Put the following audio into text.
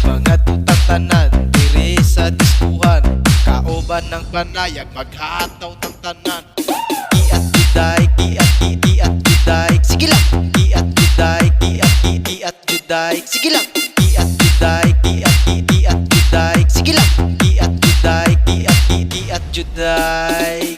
Mga tutang tanan diri sa diskuhan, kauban ng panayag maghataw ng tanan. Iat juday, iat juday, sige lang. Iat juday, iat juday, sige lang. Iat juday, iat juday, sige lang. Iat juday, iat juday.